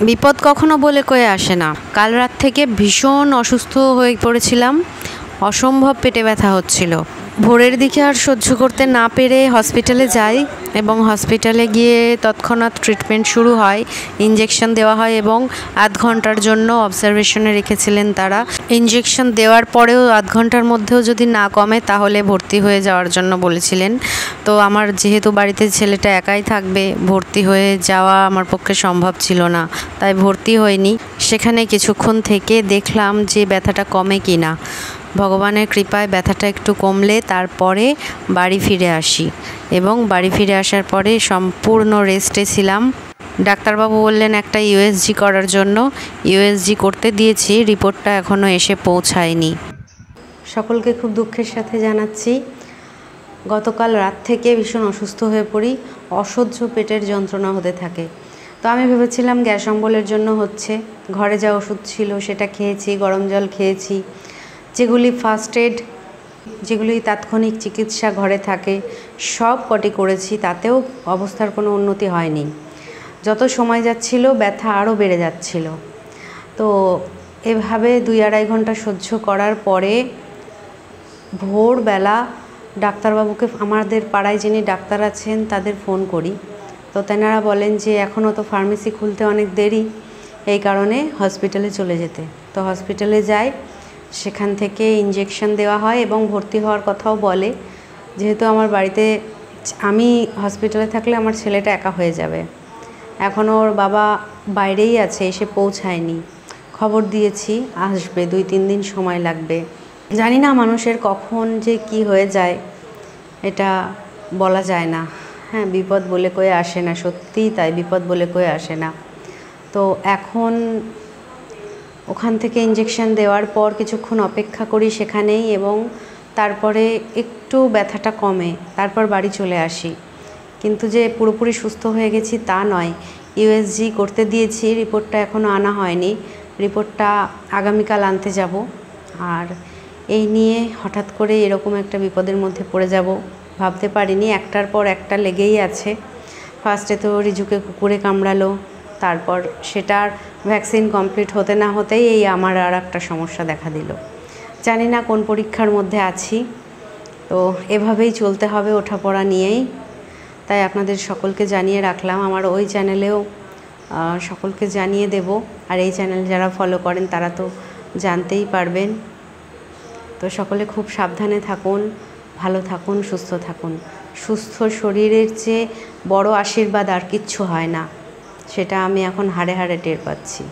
বিপদ কখনো বলে কয়ে আসে না। কাল রাত থেকে ভীষণ অসুস্থ হয়ে পড়েছিলাম, অসম্ভব পেটে ব্যথা হচ্ছিল। ভোরের দিকে আর সহ্য করতে না পেরে হসপিটালে যাই এবং হসপিটালে গিয়ে তৎক্ষণাৎ ট্রিটমেন্ট শুরু হয়, ইঞ্জেকশন দেওয়া হয় এবং আধ ঘন্টার জন্য অবজারভেশনে রেখেছিলেন তারা। ইঞ্জেকশন দেওয়ার পরেও আধ ঘন্টার মধ্যেও যদি না কমে তাহলে ভর্তি হয়ে যাওয়ার জন্য বলেছিলেন। তো আমার যেহেতু বাড়িতে ছেলেটা একাই থাকবে, ভর্তি হয়ে যাওয়া আমার পক্ষে সম্ভব ছিল না, তাই ভর্তি হয়নি। সেখানে কিছুক্ষণ থেকে দেখলাম যে ব্যথাটা কমে কি না। ভগবানের কৃপায় ব্যথাটা একটু কমলে তারপরে বাড়ি ফিরে আসি এবং বাড়ি ফিরে আসার পরে সম্পূর্ণ রেস্টে ছিলাম। ডাক্তারবাবু বললেন একটা ইউএসজি করার জন্য। ইউএসজি করতে দিয়েছি, রিপোর্টটা এখনও এসে পৌঁছায়নি। সকলকে খুব দুঃখের সাথে জানাচ্ছি, গতকাল রাত থেকে ভীষণ অসুস্থ হয়ে পড়ি, অসহ্য পেটের যন্ত্রণা হতে থাকে। তো আমি ভেবেছিলাম গ্যাস অম্বলের জন্য হচ্ছে। ঘরে যা ওষুধ ছিল সেটা খেয়েছি, গরম জল খেয়েছি, যেগুলি ফার্স্ট এড, যেগুলি তাৎক্ষণিক চিকিৎসা ঘরে থাকে সব কটি করেছি, তাতেও অবস্থার কোনো উন্নতি হয়নি। যত সময় যাচ্ছিল ব্যথা আরও বেড়ে যাচ্ছিল। তো এভাবে 2-2.5 ঘন্টা সহ্য করার পরে ভোরবেলা ডাক্তারবাবুকে, আমাদের পাড়ায় যিনি ডাক্তার আছেন তাদের ফোন করি। তো তেনারা বলেন যে এখনও তো ফার্মেসি খুলতে অনেক দেরি, এই কারণে হসপিটালে চলে যেতে। তো হসপিটালে যাই, সেখান থেকে ইঞ্জেকশন দেওয়া হয় এবং ভর্তি হওয়ার কথাও বলে। যেহেতু আমার বাড়িতে, আমি হসপিটালে থাকলে আমার ছেলেটা একা হয়ে যাবে। এখনও ওর বাবা বাইরেই আছে, এসে পৌঁছায়নি। খবর দিয়েছি আসবে, 2-3 দিন সময় লাগবে। জানি না মানুষের কখন যে কি হয়ে যায় এটা বলা যায় না। হ্যাঁ, বিপদ বলে কয়ে আসে না, সত্যিই তাই, বিপদ বলে কয়ে আসে না। তো এখন ওখান থেকে ইঞ্জেকশন দেওয়ার পর কিছুক্ষণ অপেক্ষা করি সেখানেই এবং তারপরে একটু ব্যথাটা কমে, তারপর বাড়ি চলে আসি। কিন্তু যে পুরোপুরি সুস্থ হয়ে গেছি তা নয়। ইউএসজি করতে দিয়েছি, রিপোর্টটা এখনও আনা হয়নি, রিপোর্টটা আগামীকাল আনতে যাব। আর এই নিয়ে হঠাৎ করে এরকম একটা বিপদের মধ্যে পড়ে যাব ভাবতে পারিনি। একটার পর একটা লেগেই আছে। ফার্স্টে তো রিজুকে কুকুরে কামড়ালো, তারপর সেটার ভ্যাকসিন কমপ্লিট হতে না হতেই এই আমার আর একটা সমস্যা দেখা দিল। জানি না কোন পরীক্ষার মধ্যে আছি। তো এভাবেই চলতে হবে ওঠাপড়া নিয়েই। তাই আপনাদের সকলকে জানিয়ে রাখলাম, আমার ওই চ্যানেলেও সকলকে জানিয়ে দেব। আর এই চ্যানেল যারা ফলো করেন তারা তো জানতেই পারবেন। তো সকলে খুব সাবধানে থাকুন, ভালো থাকুন, সুস্থ থাকুন। সুস্থ শরীরের চেয়ে বড় আশীর্বাদ আর কিচ্ছু হয় না, সেটা আমি এখন হাড়ে হাড়ে টের পাচ্ছি।